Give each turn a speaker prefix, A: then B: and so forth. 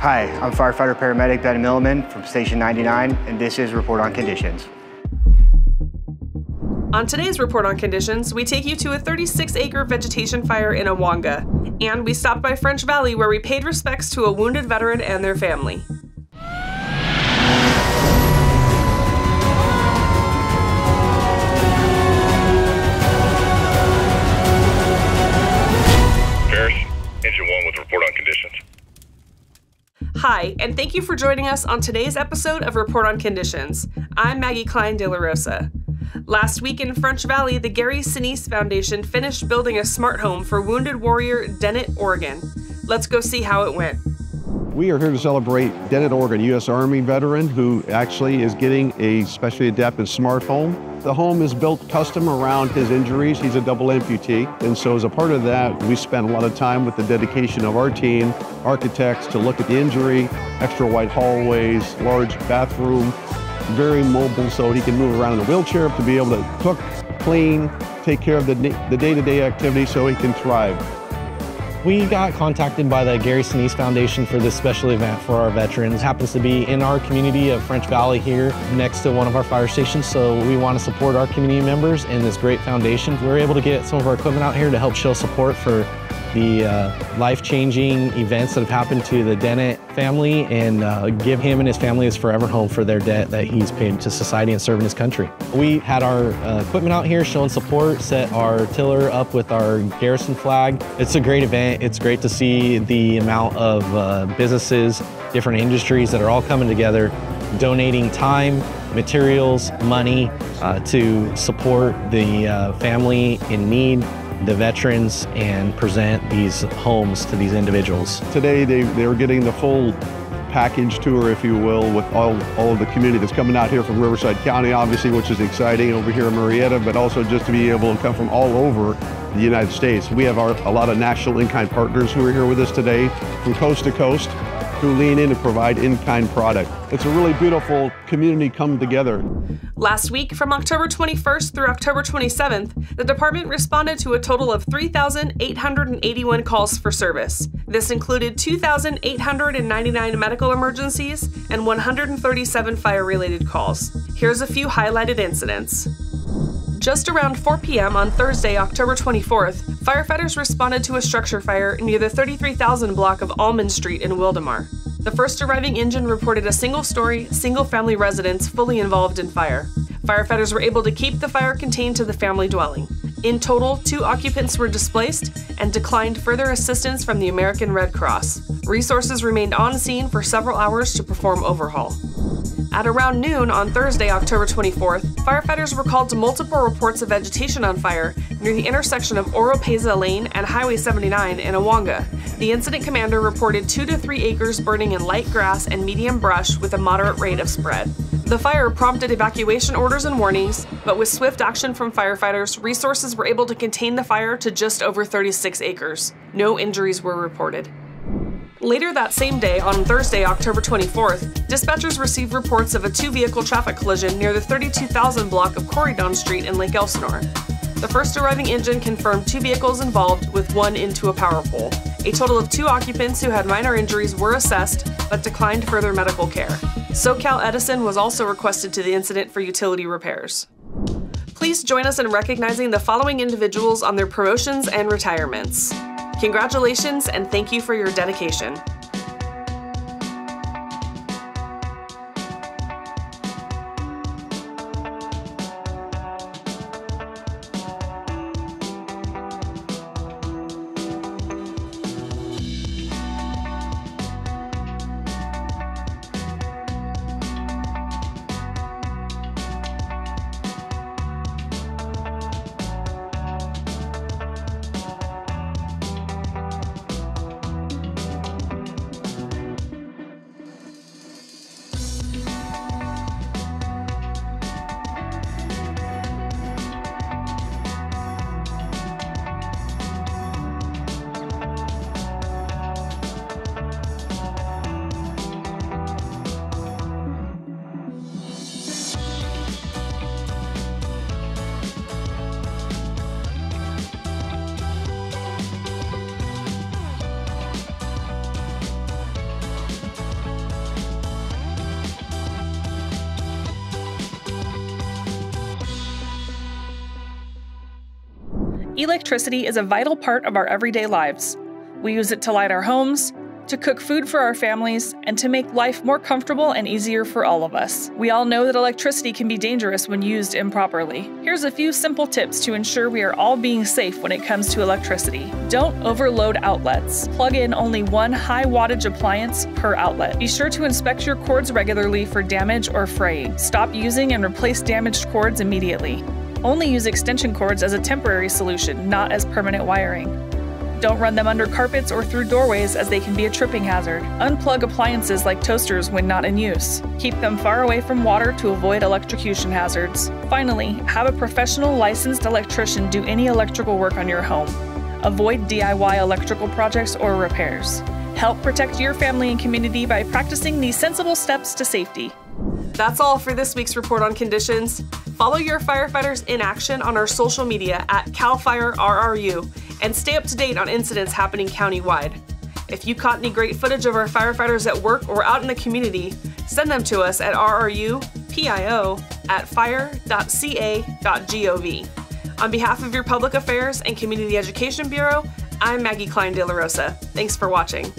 A: Hi, I'm firefighter paramedic Ben Milliman from Station 99, and this is Report on Conditions.
B: On today's Report on Conditions, we take you to a 36-acre vegetation fire in Aguanga, and we stopped by French Valley where we paid respects to a wounded veteran and their family.
C: Engine 1 with Report on Conditions.
B: Hi, and thank you for joining us on today's episode of Report on Conditions. I'm Maggie Klein de la Rosa. Last week in French Valley, the Gary Sinise Foundation finished building a smart home for wounded warrior Dennett, Oregon. Let's go see how it went.
D: We are here to celebrate Dennett, Oregon, U.S. Army veteran who actually is getting a specially adapted smart home. The home is built custom around his injuries. He's a double amputee. And so as a part of that, we spent a lot of time with the dedication of our team, architects, to look at the injury, extra wide hallways, large bathroom, very mobile so he can move around in a wheelchair to be able to cook, clean, take care of the day-to-day activities so he can thrive.
E: We got contacted by the Gary Sinise Foundation for this special event for our veterans. It happens to be in our community of French Valley here next to one of our fire stations, so we want to support our community members in this great foundation. We're able to get some of our equipment out here to help show support for the life-changing events that have happened to the Dennett family and give him and his family his forever home for their debt that he's paid to society and serving his country. We had our equipment out here showing support, set our tiller up with our garrison flag. It's a great event. It's great to see the amount of businesses, different industries that are all coming together, donating time, materials, money to support the family in need, the veterans, and present these homes to these individuals.
D: Today they were getting the full package tour, if you will, with all of the community that's coming out here from Riverside County, obviously, which is exciting, over here in Marietta, but also just to be able to come from all over the United States. We have a lot of national in-kind partners who are here with us today from coast to coast, who lean in to provide in-kind product. It's a really beautiful community come together.
B: Last week, from October 21st through October 27th, the department responded to a total of 3,881 calls for service. This included 2,899 medical emergencies and 137 fire-related calls. Here's a few highlighted incidents. Just around 4 p.m. on Thursday, October 24th, firefighters responded to a structure fire near the 33,000 block of Almond Street in Wildemar. The first arriving engine reported a single-story, single-family residence fully involved in fire. Firefighters were able to keep the fire contained to the family dwelling. In total, 2 occupants were displaced and declined further assistance from the American Red Cross. Resources remained on scene for several hours to perform overhaul. At around noon on Thursday, October 24th, firefighters were called to multiple reports of vegetation on fire near the intersection of Oropesa Lane and Highway 79 in Aguanga. The incident commander reported 2 to 3 acres burning in light grass and medium brush with a moderate rate of spread. The fire prompted evacuation orders and warnings, but with swift action from firefighters, resources were able to contain the fire to just over 36 acres. No injuries were reported. Later that same day, on Thursday, October 24th, dispatchers received reports of a 2-vehicle traffic collision near the 32,000 block of Corridon Street in Lake Elsinore. The first arriving engine confirmed 2 vehicles involved, with 1 into a power pole. A total of 2 occupants who had minor injuries were assessed, but declined further medical care. SoCal Edison was also requested to the incident for utility repairs. Please join us in recognizing the following individuals on their promotions and retirements. Congratulations, and thank you for your dedication.
F: Electricity is a vital part of our everyday lives. We use it to light our homes, to cook food for our families, and to make life more comfortable and easier for all of us. We all know that electricity can be dangerous when used improperly. Here's a few simple tips to ensure we are all being safe when it comes to electricity. Don't overload outlets. Plug in only one high wattage appliance per outlet. Be sure to inspect your cords regularly for damage or fraying. Stop using and replace damaged cords immediately. Only use extension cords as a temporary solution, not as permanent wiring. Don't run them under carpets or through doorways, as they can be a tripping hazard. Unplug appliances like toasters when not in use. Keep them far away from water to avoid electrocution hazards. Finally, have a professional licensed electrician do any electrical work on your home. Avoid DIY electrical projects or repairs. Help protect your family and community by practicing these sensible steps to safety.
B: That's all for this week's Report on Conditions. Follow your firefighters in action on our social media at CAL FIRE RRU and stay up to date on incidents happening countywide. If you caught any great footage of our firefighters at work or out in the community, send them to us at rrupio@fire.ca.gov. On behalf of your Public Affairs and Community Education Bureau, I'm Maggie Klein de la Rosa. Thanks for watching.